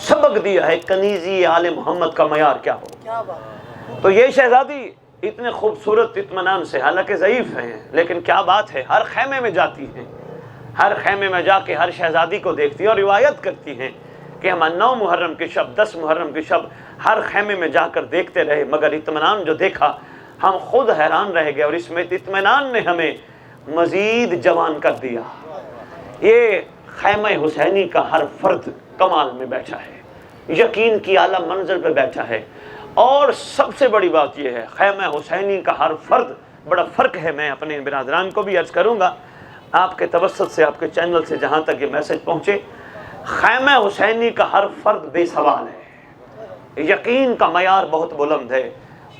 سبق دیا ہے کنیزی آل محمد کا معیار کیا ہو۔ کیا بات، تو یہ شہزادی اتنے خوبصورت اطمینان سے، حالانکہ ضعیف ہیں لیکن کیا بات ہے، ہر خیمے میں جاتی ہیں، ہر خیمے میں جا کے ہر شہزادی کو دیکھتی ہیں اور روایت کرتی ہیں کہ ہم 9 محرم کی شب، 10 محرم کی شب ہر خیمے میں جا کر دیکھتے رہے، مگر اطمینان جو دیکھا ہم خود حیران رہ گئے، اور اس میں اطمینان نے ہمیں مزید جوان کر دیا۔ یہ خیمہ حسینی کا ہر فرد کمال میں بیٹھا ہے، یقین کی اعلیٰ منزل پہ بیٹھا ہے، اور سب سے بڑی بات یہ ہے خیمہ حسینی کا ہر فرد، بڑا فرق ہے، میں اپنے برادران کو بھی عرض کروں گا آپ کے توسط سے، آپ کے چینل سے جہاں تک یہ میسج پہنچے، خیمہ حسینی کا ہر فرد بے سوال ہے، یقین کا معیار بہت بلند ہے،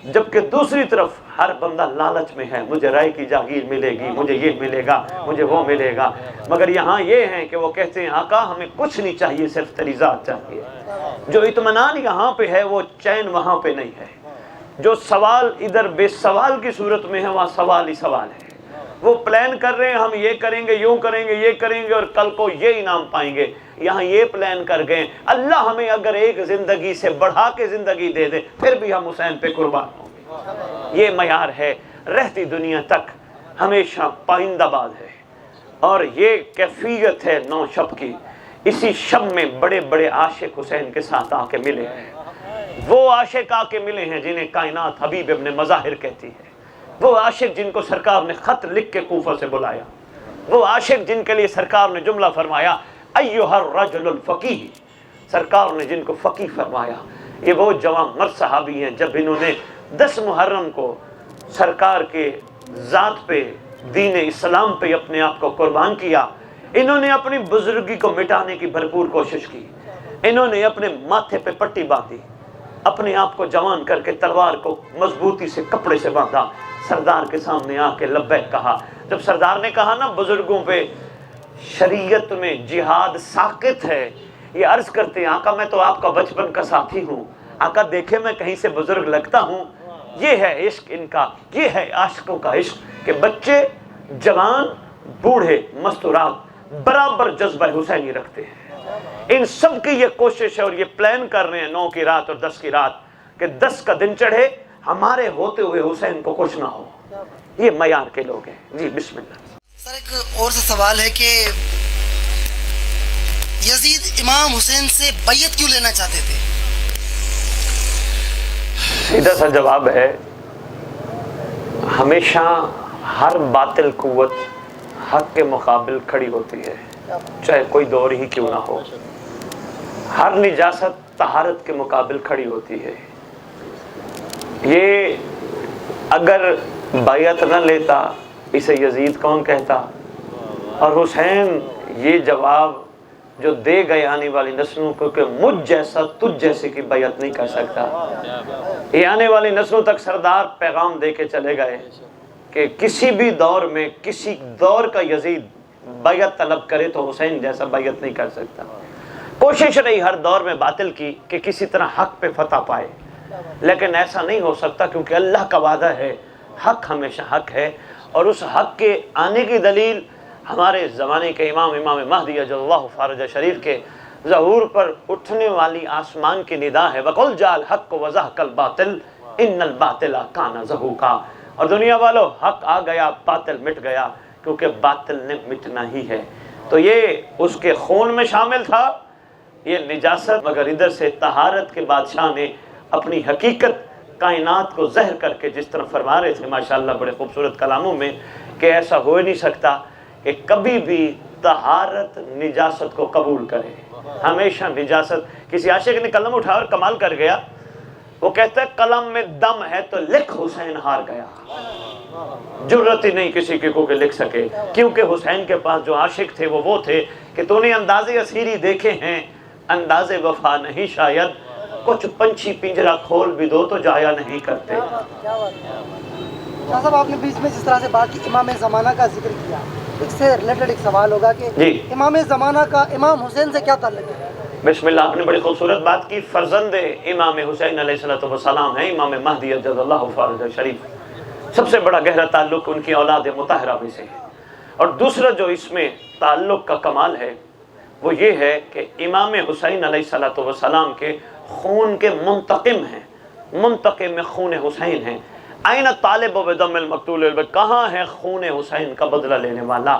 جبکہ دوسری طرف ہر بندہ لالچ میں ہے، مجھے رائے کی جاگیر ملے گی، مجھے یہ ملے گا، مجھے وہ ملے گا، مگر یہاں یہ ہے کہ وہ کہتے ہیں آقا ہمیں کچھ نہیں چاہیے، صرف تیری ذات چاہیے۔ جو اطمینان یہاں پہ ہے وہ چین وہاں پہ نہیں ہے، جو سوال ادھر بے سوال کی صورت میں ہے وہاں سوال ہی سوال ہے، وہ پلان کر رہے ہیں ہم یہ کریں گے، یوں کریں گے، یہ کریں گے اور کل کو یہ انعام پائیں گے، یہاں یہ پلان کر گئے اللہ ہمیں اگر ایک زندگی سے بڑھا کے زندگی دے دے پھر بھی ہم حسین پہ قربان ہوں گے۔ یہ معیار ہے، رہتی دنیا تک ہمیشہ پائندہ باد ہے، اور یہ کیفیت ہے 9 شب کی۔ اسی شب میں بڑے بڑے عاشق حسین کے ساتھ آ کے ملے ہیں، وہ عاشق آ کے ملے ہیں جنہیں کائنات حبیب ابن مظاہر کہتی ہے، وہ عاشق جن کو سرکار نے خط لکھ کے کوفہ سے بلایا، وہ عاشق جن کے لیے سرکار نے جملہ فرمایا ایھا الرجل الفقیہ، سرکار نے جن کو فقیہ فرمایا، یہ وہ جوان مرد صحابی ہیں جب انہوں نے 10 محرم کو سرکار کے ذات پہ، دین اسلام پہ اپنے آپ کو قربان کیا، انہوں نے اپنی بزرگی کو مٹانے کی بھرپور کوشش کی، انہوں نے اپنے ماتھے پہ پٹی باندھی، اپنے آپ کو جوان کر کے تلوار کو مضبوطی سے کپڑے سے باندھا، سردار کے سامنے آ کے لبیک کہا۔ جب سردار نے کہا نا بزرگوں پہ شریعت میں جہاد ساقط ہے، یہ عرض کرتے ہیں آقا میں تو آپ کا بچپن کا ساتھی ہوں، آقا دیکھے میں کہیں سے بزرگ لگتا ہوں۔ یہ ہے عشق ان کا، یہ ہے عاشقوں کا عشق کہ بچے، جوان، بوڑھے، مستورات برابر جذبہ حسینی رکھتے ہیں۔ ان سب کی یہ کوشش ہے اور یہ پلان کر رہے ہیں 9 کی رات اور 10 کی رات کہ 10 کا دن چڑھے ہمارے ہوتے ہوئے حسین کو کچھ نہ ہو۔ یہ معیار کے لوگ ہیں۔ جی بسم اللہ۔ سر ایک اور سا سوال ہے کہ یزید امام حسین سے بیعت کیوں لینا چاہتے تھے؟ سیدھا سا جواب ہے، ہمیشہ ہر باطل قوت حق کے مقابل کھڑی ہوتی ہے، چاہے کوئی دور ہی کیوں نہ ہو۔ ہر نجاست طہارت کے مقابل کھڑی ہوتی ہے۔ یہ اگر بیعت نہ لیتا اسے یزید کون کہتا؟ اور حسین یہ جواب جو دے گئے آنے والی نسلوں کو کہ مجھ جیسا تجھ جیسے کی بیعت نہیں کر سکتا، یہ آنے والی نسلوں تک سردار پیغام دے کے چلے گئے کہ کسی بھی دور میں کسی دور کا یزید بیعت طلب کرے تو حسین جیسا بیعت نہیں کر سکتا۔ کوشش رہی ہر دور میں باطل کی کہ کسی طرح حق پہ فتح پائے، لیکن ایسا نہیں ہو سکتا کیونکہ اللہ کا وعدہ ہے حق ہمیشہ حق ہے، اور اس حق کے آنے کی دلیل ہمارے زمانے کے امام مہدی اجل اللہ فرجہ شریف کے ظہور پر اٹھنے والی آسمان کی ندا ہے وَقُلْ جَاءَ الْحَقُّ وَزَهَقَ الْبَاطِلُ إِنَّ الْبَاطِلَ كَانَ زَهُوقًا۔ اور دنیا والو حق آ گیا، باطل مٹ گیا، کیونکہ باطل نے مٹنا ہی ہے۔ تو یہ اس کے خون میں شامل تھا یہ نجاست، مگر ادھر سے طہارت کے بادشاہ نے اپنی حقیقت کائنات کو زہر کر کے جس طرح فرما رہے تھے ماشاءاللہ بڑے خوبصورت کلاموں میں کہ ایسا ہو ہی نہیں سکتا کہ کبھی بھی طہارت نجاست کو قبول کرے۔ ہمیشہ نجاست، کسی عاشق نے قلم اٹھا اور کمال کر گیا، وہ کہتا ہے قلم میں دم ہے تو لکھ حسین ہار گیا۔ جرت ہی نہیں کسی کو کہ لکھ سکے، کیونکہ حسین کے پاس جو عاشق تھے وہ تھے کہ تو نے انداز اسیری دیکھے ہیں، انداز وفا نہیں شاید، کچھ پنچھی پنجرا کھول بھی دو تو جایا نہیں کرتے۔ شاہ صاحب آپ نے بیچ میں جس طرح سے بات کی امام زمانہ کا ذکر کیا، اس سے ریلیٹڈ ایک سوال ہوگا کہ امام زمانہ کا امام حسین سے کیا تعلق ہے؟ بسم اللہ، آپ نے بڑی خوبصورت بات کی۔ فرزند امام حسین علیہ السلام ہے امام مہدی اجل اللہ فرجہ شریف، سب سے بڑا گہرا تعلق ان کی اولاد مطہرہ میں سے ہے۔ اور دوسرا جو اس میں تعلق کا کمال ہے وہ یہ ہے کہ امام حسین علیہ السلام کے خون کے منتقم ہیں، منتقم خون حسین ہیں۔ این طالب بدم المقتول، کہاں ہے خون حسین کا بدلہ لینے والا؟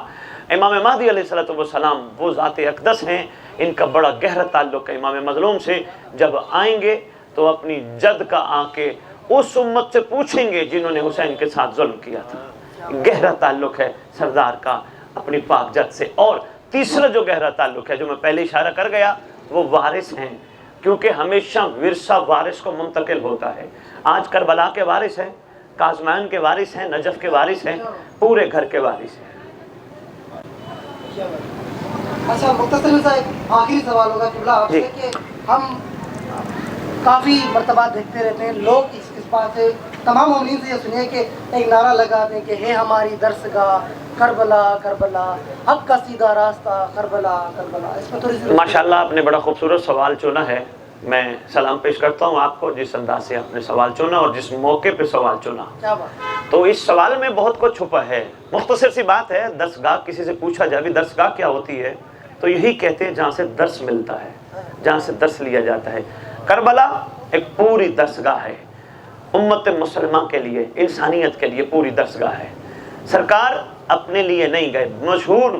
امام مہدی علیہ السلام وہ ذات اقدس ہیں، ان کا بڑا گہرا تعلق ہے امام مظلوم سے۔ جب آئیں گے تو اپنی جد کا آ کے اس امت سے پوچھیں گے جنہوں نے حسین کے ساتھ ظلم کیا تھا۔ گہرا تعلق ہے سردار کا اپنی پاک جد سے۔ اور تیسرا جو گہرا تعلق ہے، جو میں پہلے اشارہ کر گیا، وہ وارث ہیں، کیونکہ ہمیشہ ورثہ وارث کو منتقل ہوتا ہے۔ آج کربلا کے وارث ہیں، کاظمین کے وارث ہیں، نجف کے وارث ہیں، پورے گھر کے وارث ہیں۔ اچھا مختصر سا ایک آخری سوال ہوگا قبلہ آپ سے کہ ہم کافی مرتبہ دیکھتے رہتے ہیں، لوگ اس بات سے تمام مومنین سے یہ سنیے کہ ایک نعرہ لگا دیں کہ ہے ہماری درسگاہ کربلا کربلا، حق کا سیدھا راستہ کربلا کربلا۔ اس میں تھوڑی سی ماشاءاللہ آپ نے بڑا خوبصورت سوال چنا ہے۔ میں سلام پیش کرتا ہوں آپ کو جس انداز سے آپ نے سوال چنا اور جس موقع پہ سوال چنا۔ کیا بات؟ تو اس سوال میں بہت کچھ چھپا ہے۔ مختصر سی بات ہے، درسگاہ کسی سے پوچھا جائے بھی درسگاہ کیا ہوتی ہے تو یہی کہتے ہیں جہاں سے درس ملتا ہے، جہاں سے درس لیا جاتا ہے۔ کربلا ایک پوری درسگاہ ہے، امت مسلمہ کے لیے، انسانیت کے لیے پوری درسگاہ ہے۔ سرکار اپنے لیے نہیں گئے، مشہور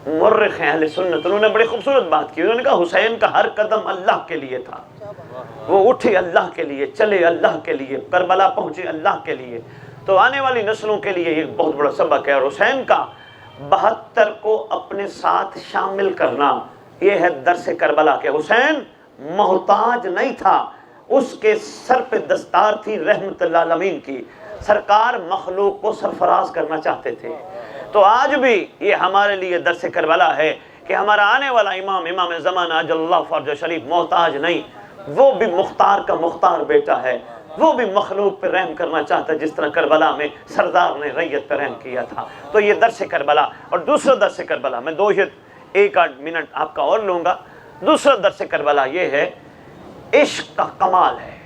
مورخ ہیں اہل سنت، انہوں نے بڑی خوبصورت بات کی، انہوں نے کہا حسین کا ہر قدم اللہ کے لیے تھا، وہ اٹھے اللہ کے لیے، چلے اللہ کے لیے، کربلا پہنچے اللہ کے لیے۔ تو آنے والی نسلوں کے لیے ایک بہت بڑا سبق ہے۔ اور حسین کا 72 کو اپنے ساتھ شامل کرنا، یہ ہے درس کربلا کہ حسین محتاج نہیں تھا، اس کے سر پہ دستار تھی رحمت اللہ العالمین کی، سرکار مخلوق کو سرفراز کرنا چاہتے تھے۔ تو آج بھی یہ ہمارے لیے درس کربلا ہے کہ ہمارا آنے والا امام، امام زمانہ اجل اللہ فرج شریف محتاج نہیں، وہ بھی مختار کا مختار بیٹا ہے، وہ بھی مخلوق پہ رحم کرنا چاہتا ہے جس طرح کربلا میں سردار نے ریت پہ رحم کیا تھا۔ تو یہ درس کربلا۔ اور دوسرا درس کربلا، میں ایک آدھ منٹ آپ کا اور لوں گا۔ دوسرا درس کربلا یہ ہے، عشق کا کمال ہے،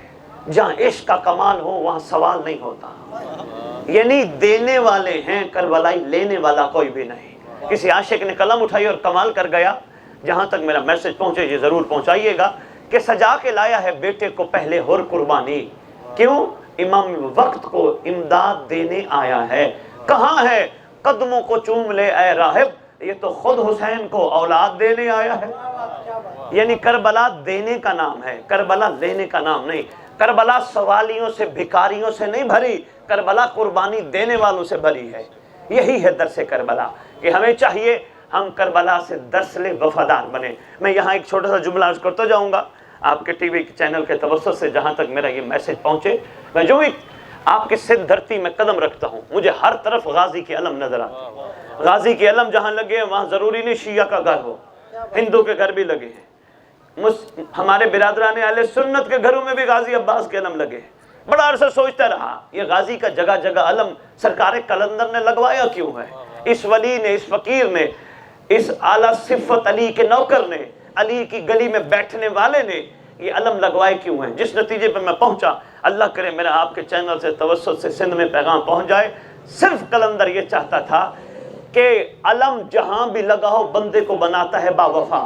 جہاں عشق کا کمال ہو وہاں سوال نہیں ہوتا، یعنی دینے والے ہیں کربلائی، لینے والا کوئی بھی نہیں۔ کسی عاشق نے قلم اٹھائی اور کمال کر گیا، جہاں تک میرا میسج پہنچے یہ ضرور پہنچائیے گا کہ سجا کے لایا ہے بیٹے کو پہلے ہر قربانی، کیوں؟ امام وقت کو امداد دینے آیا ہے۔ کہاں ہے قدموں کو چوم لے اے راہب، یہ تو خود حسین کو اولاد دینے آیا ہے۔ یعنی کربلا دینے کا نام ہے، کربلا لینے کا نام نہیں۔ کربلا سوالیوں سے، بھکاریوں سے نہیں بھری، کربلا قربانی دینے والوں سے بھری ہے۔ یہی ہے درس کربلا کہ ہمیں چاہیے ہم کربلا سے درس لے، وفادار بنے۔ میں یہاں ایک چھوٹا سا جملہ عرض کرتا جاؤں گا آپ کے ٹی وی چینل کے توسط سے، جہاں تک میرا یہ میسج پہنچے۔ میں جو ہی آپ کے سندھ دھرتی میں قدم رکھتا ہوں مجھے ہر طرف غازی کے علم نظر آتے ہیں۔ غازی کے علم جہاں لگے ہیں وہاں ضروری نہیں شیعہ کا گھر ہو، ہندو کے گھر بھی لگے ہیں، ہمارے برادران اہل سنت کے گھروں میں بھی غازی عباس کے علم لگے ہیں۔ بڑا عرصہ سوچتا رہا یہ غازی کا جگہ جگہ علم سرکار کلندر نے لگوایا کیوں ہے؟ اس ولی نے، اس فقیر نے، اس اعلیٰ صفت علی کے نوکر نے، علی کی گلی میں بیٹھنے والے نے یہ علم لگوائے کیوں ہیں؟ جس نتیجے پہ میں پہنچا، اللہ کرے میرا آپ کے چینل سے توسط سے سندھ میں پیغام پہنچ جائے، صرف کلندر یہ چاہتا تھا کہ علم جہاں بھی لگا ہو بندے کو بناتا ہے با وفا۔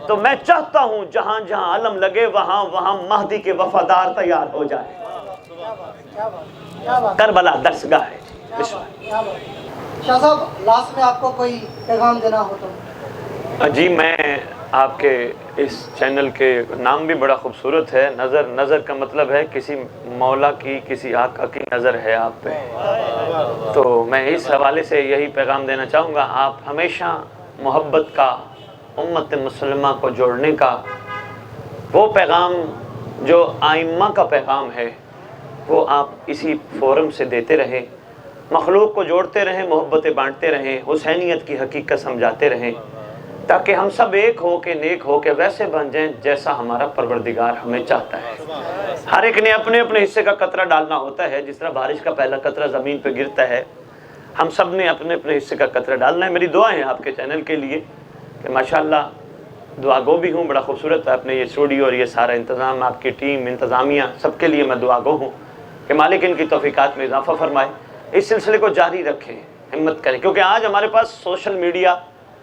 تو میں چاہتا ہوں جہاں جہاں علم لگے وہاں وہاں مہدی کے وفادار تیار ہو جائے۔ کربلا درسگاہ ہے۔ شاہ صاحب لاسٹ میں آپ کو کوئی پیغام دینا ہو تو؟ جی، میں آپ کے اس چینل کے نام بھی بڑا خوبصورت ہے، نظر، نظر کا مطلب ہے کسی مولا کی، کسی آقا کی نظر ہے آپ پہ۔ تو میں اس حوالے سے یہی پیغام دینا چاہوں گا، آپ ہمیشہ محبت کا، امت مسلمہ کو جوڑنے کا وہ پیغام جو آئمہ کا پیغام ہے وہ آپ اسی فورم سے دیتے رہیں، مخلوق کو جوڑتے رہیں، محبتیں بانٹتے رہیں، حسینیت کی حقیقت سمجھاتے رہیں، تاکہ ہم سب ایک ہو کے نیک ہو کے ویسے بن جائیں جیسا ہمارا پروردگار ہمیں چاہتا ہے۔ ہر ایک نے اپنے اپنے حصے کا قطرہ ڈالنا ہوتا ہے، جس طرح بارش کا پہلا قطرہ زمین پہ گرتا ہے، ہم سب نے اپنے اپنے حصے کا قطرہ ڈالنا ہے۔ میری دعائیں ہیں آپ کے چینل کے لیے کہ ماشاءاللہ دعا گو بھی ہوں، بڑا خوبصورت ہے اپنے یہ اسٹوڈیو اور یہ سارا انتظام، آپ کی ٹیم، انتظامیہ، سب کے لیے میں دعا گو ہوں کہ مالک ان کی توفیقات میں اضافہ فرمائے۔ اس سلسلے کو جاری رکھیں، ہمت کریں، کیونکہ آج ہمارے پاس سوشل میڈیا